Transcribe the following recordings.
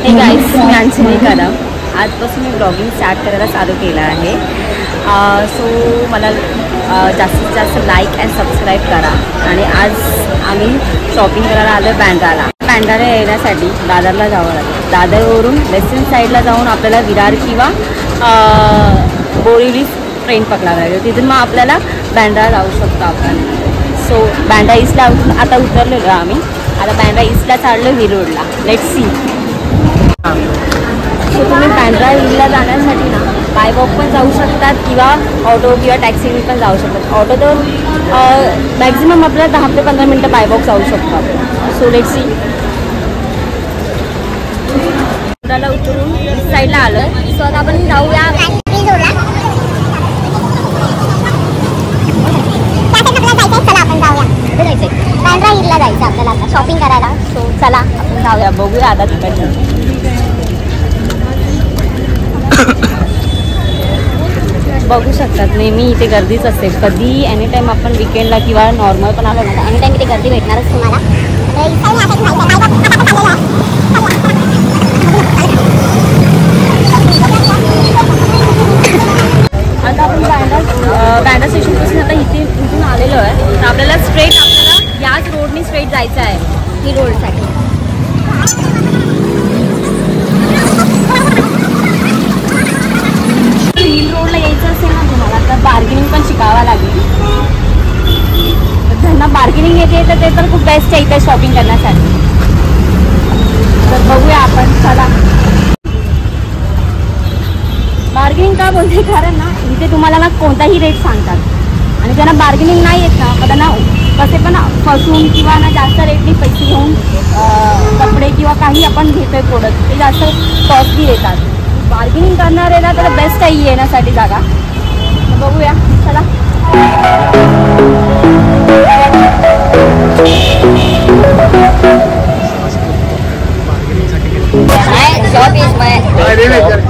हे guys, मी अंजली कदम. आजपासून मी blogging start करायला चालू केलं आहे. सो मला जास्तीत जास्त लाईक अँड सबस्क्राईब करा. आणि आज आम्ही शॉपिंग करायला आलो आहे बँड्राला. बँड्राला येण्यासाठी दादरला जावं लागेल. दादरवरून वेस्टर्न साईडला जाऊन आपल्याला विरार किंवा बोरिवली ट्रेन पकडावं लागेल. तिथून मग आपल्याला बँड्राला जाऊ शकतो आपण. सो बँड्रा ईस्टला आता उतरलेलो आम्ही. आता बँड्रा ईस्टला चाललो ही रोडला. Let's see. सो तुम्ही बँड्रा ईस्टला जाण्यासाठी ना बाय वॉक पण जाऊ शकतात किंवा ऑटो किंवा टॅक्सीने पण जाऊ शकतात. ऑटो तर मॅक्झिमम आपल्याला 10 ते 15 मिनटं बाय वॉक जाऊ शकतो आपण. So let's see. बँड्राला उतरून ईस्ट साईडला आलो. सो आता आपण जाऊया बँड्रा ईस्टला जायचं आपल्याला आता शॉपिंग करायला. सो चला आपण जाऊया, बघूया आता तिकडनं. बघू शकतात नेहमी इथे गर्दीच असते. कधी एनी टाईम आपण विकेंडला किंवा नॉर्मल पण आलो ना एनी टाईम इथे गर्दी भेटणारच तुम्हाला. आता आपण बँड्रा स्टेशनपासून आता इथून आलेलो आहे. तर आपल्याला याच रोडनी स्ट्रेट जायचं आहे ही रोडसाठी. हिल रोडला यायचं असेल ना तुम्हाला तर बार्गेनिंग पण शिकावं लागेल. ज्यांना बार्गेनिंग येते तर ते तर खूप बेस्ट आहे इथे शॉपिंग करण्यासाठी. तर बघूया आपण. चला. बार्गेनिंग का बोलते, कारण ना इथे तुम्हाला ना कोणताही रेट सांगतात आणि ज्यांना बार्गेनिंग नाही येत ना पण त्यांना कसे पण फसून किंवा ना जास्त रेटनी पैसे घेऊन कपडे किंवा काही आपण घेतोय प्रोडक्ट ते जास्त कॉस्टली येतात. बार्गेनिंग करणाऱ्याला तर बेस्ट आहे येण्यासाठी जागा. बघूया. चला.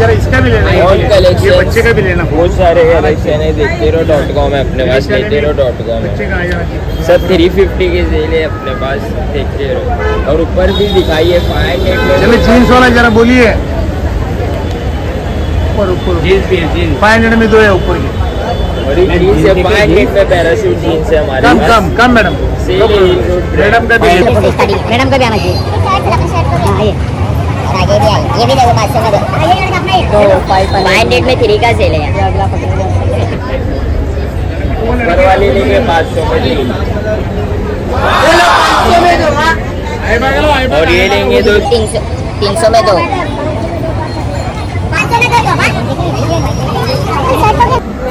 इसका भी लेना है, ये बच्चे का भी लेना. बहुत सारे कलेक्शन है. देखते रहो .com है अपने पास. लेते रहो .com है सर. 350 के सेल है अपने पास. देखते रहो. और ऊपर भी दिखाइए 500 में. जीन्स वाला जरा बोलिए. ऊपर जीन्स 500 में 2 है ऊपर की. और जीन्स है 500 में. पैराशूट जीन्स है हमारे पास. कम मैडम. मैडम का भी आना चाहिए. आगे भी आई. ये भी देखो 500 में दो. तो 500 में 3 का सेल है. ऊपर वाली लेंगे 500 में. और ये लेंगे तो 300 में 2.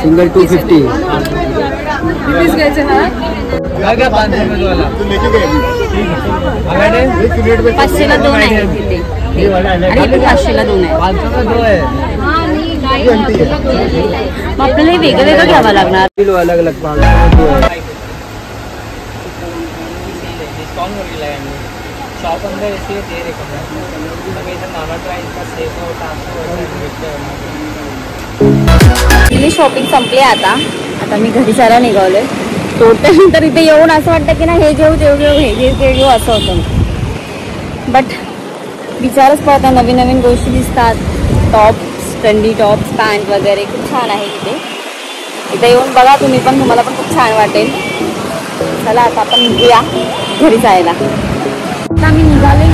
सिंगल 250. क्या 500 में 2 वाला तू लेके गए. 500ला 2 आहे तिथे. आणि 500ला 2 आहे. 500 में 2 है. मग आपल्याला वेगळं वेगळं घ्यावं लागणार. किलो अलग अलग 500 में 2 है. डिस्काउंट हो गया है शॉप अंदर इसलिए दे रहे हैं. नॉर्मल प्राइस का सेल होता है. शॉपिंग संपली. आता मी घरी जायला निघालोय. तोडल्यानंतर इथे येऊन असं वाटतं की ना हे घेऊ हे घेऊ असं होतं. बट विचारच पडता. नवीन नवीन गोष्टी दिसतात. टॉप्स, ट्रेंडी टॉप्स, पॅन्ट वगैरे खूप छान आहे इथे येऊन बघा तुम्ही पण. तुम्हाला पण खूप छान वाटेल. चला आता आपण निघूया घरी जायला. आता आम्ही निघाले